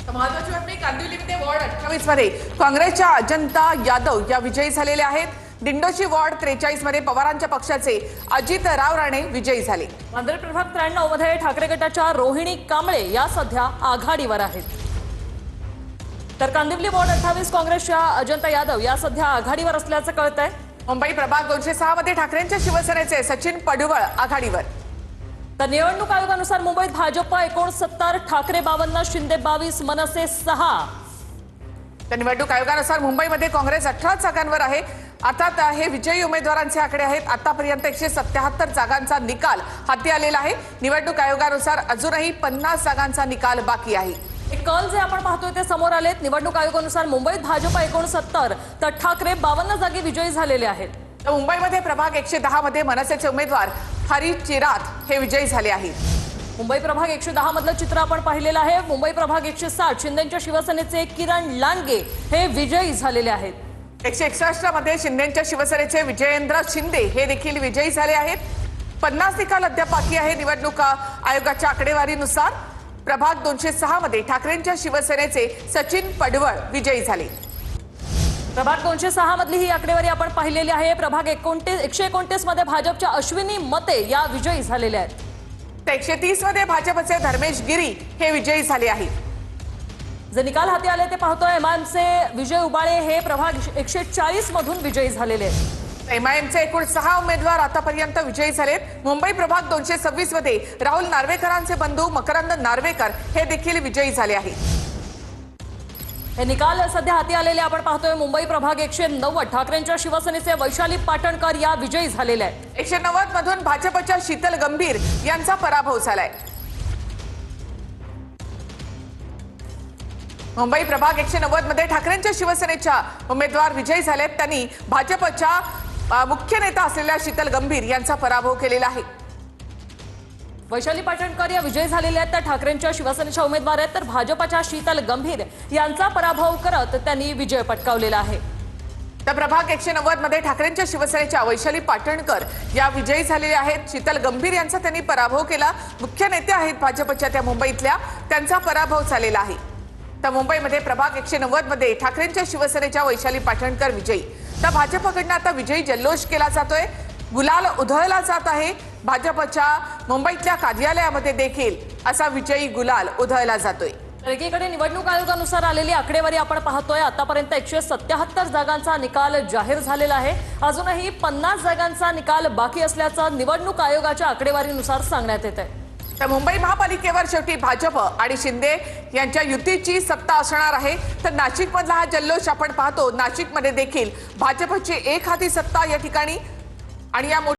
महत्वाची बातमी कांदिवलीमध्ये वॉर्ड 28 मध्ये काँग्रेसच्या अजंता यादव या विजयी झालेल्या आहेत। दिंडोशी वॉर्ड 43 मध्ये पवारांच्या पक्षाचे अजितराव राणे विजयी झाले। नांदेड प्रभाग 93 मध्ये ठाकरे गटाच्या रोहिणी कांबळे या सध्या आघाडीवर आहेत, तर कांदिवली वॉर्ड 28 काँग्रेसच्या अजंता यादव या सध्या आघाडीवर असल्याचं कळतंय। मुंबई प्रभाग 206 मध्ये ठाकरेंच्या शिवसेनेचे सचिन पडवळ आघाडीवर। तर निवडणूक आयोगानुसार मुंबईत भाजप 69, ठाकरे 52, शिंदे 22, मनसे 6। तर निवडणूक आयोगानुसार मुंबईमध्ये काँग्रेस 18 जागांवर आहे। अर्थात हे विजयी उमेदवारांचे आकडे आहेत। आतापर्यंत 177 जागांचा निकाल हाती आलेला आहे। निवडणूक आयोगानुसार अजूनही 50 जागांचा निकाल बाकी आहे। एक कल जे आपण पाहतोय ते समोर आलेत। निवडणूक आयोगानुसार मुंबईत भाजप 69, तर ठाकरे 52 जागी विजयी झालेले आहेत। तर मुंबईमध्ये प्रभाग 110 मध्ये मनसेचे उमेदवार हरी चिरात हे विजयी झाले आहेत। मुंबई प्रभाग 110 मधलं चित्र आपण पाहिलेलं आहे। मुंबई प्रभाग 160 शिंदेच्या शिवसेनेचे किरण लांडगे हे विजयी झालेले आहेत। 161 मध्ये शिंदेच्या शिवसेनेचे विजयेंद्र शिंदे हे देखील विजयी झाले आहेत। 50 निकाल अद्याप बाकी आहे। निवडणूक आयोगाच्या आकडेवारीनुसार प्रभाग 206 मध्ये ठाकरेंच्या शिवसेनेचे सचिन पडवळ विजयी झाले। प्रभाग 206 मधली ही आकडेवारी आपण पाहिलेली आहे। प्रभाग 129 मध्ये भाजपच्या अश्विनी मते या विजयी झालेल्या आहेत। तर 130 मध्ये भाजपचे धर्मेश गिरी हे विजयी झाले आहेत। जे निकाल हाती आले ते पाहतोय। एमआयएमचे विजय उबाळे हे प्रभाग 140 मधून विजयी झालेले आहेत। एमआयएमचे एकूण 6 उमेदवार आतापर्यंत विजयी झालेत। मुंबई प्रभाग 226 मध्ये राहुल नार्वेकरांचे बंधू मकरंद नार्वेकर हे देखील विजयी झाले आहेत। हे निकाल सध्या हाती आलेले आपण पाहतोय। मुंबई प्रभाग 190 ठाकरेंच्या शिवसेनेचे वैशाली पाटणकर या विजयी झालेले आहेत। 190 मधून भाजपच्या शीतल गंभीर यांचा पराभव झालाय। मुंबई प्रभाग 190 मध्ये ठाकरेंच्या शिवसेनेच्या उमेदवार विजयी झालेत। त्यांनी भाजपच्या मुख्य नेता असलेल्या शीतल गंभीर यांचा पराभव केलेला आहे। वैशाली पाटणकर या विजयी झालेल्या आहेत, तर ठाकरेंच्या शिवसेनेच्या उमेदवार आहेत, तर भाजपच्या शीतल गंभीर यांचा पराभव करत त्यांनी विजय पटकावलेला आहे। तर प्रभाग 190 मध्ये ठाकरेंच्या शिवसेनेच्या वैशाली पाटणकर या विजयी झालेल्या आहेत। शीतल गंभीर यांचा त्यांनी पराभव केला। मुख्य नेते आहेत भाजपच्या त्या मुंबईतल्या, त्यांचा पराभव झालेला आहे। तर मुंबईमध्ये प्रभाग 190 मध्ये ठाकरेंच्या शिवसेनेच्या वैशाली पाटणकर विजयी। तर भाजपकडनं आता विजयी जल्लोष केला जातोय, गुलाल उधळला जात आहे। भाजपच्या मुंबईतल्या कार्यालयामध्ये देखील असा विजयी गुलाल उधळला जातोय। एकीकडे निवडणूक आयोगानुसार आलेली आकडेवारी आपण पाहतोय। आतापर्यंत 177 जागांचा निकाल जाहीर झालेला आहे। अजूनही 50 जागांचा निकाल बाकी असल्याचं निवडणूक आयोगाच्या आकडेवारीनुसार सांगण्यात येत आहे। तर मुंबई महापालिकेवर शेवटी भाजप आणि शिंदे यांच्या युतीची सत्ता असणार आहे। तर नाशिक मधला हा जल्लोष आपण पाहतो। नाशिकमध्ये देखील भाजपची एक हाती सत्ता या ठिकाणी आणि या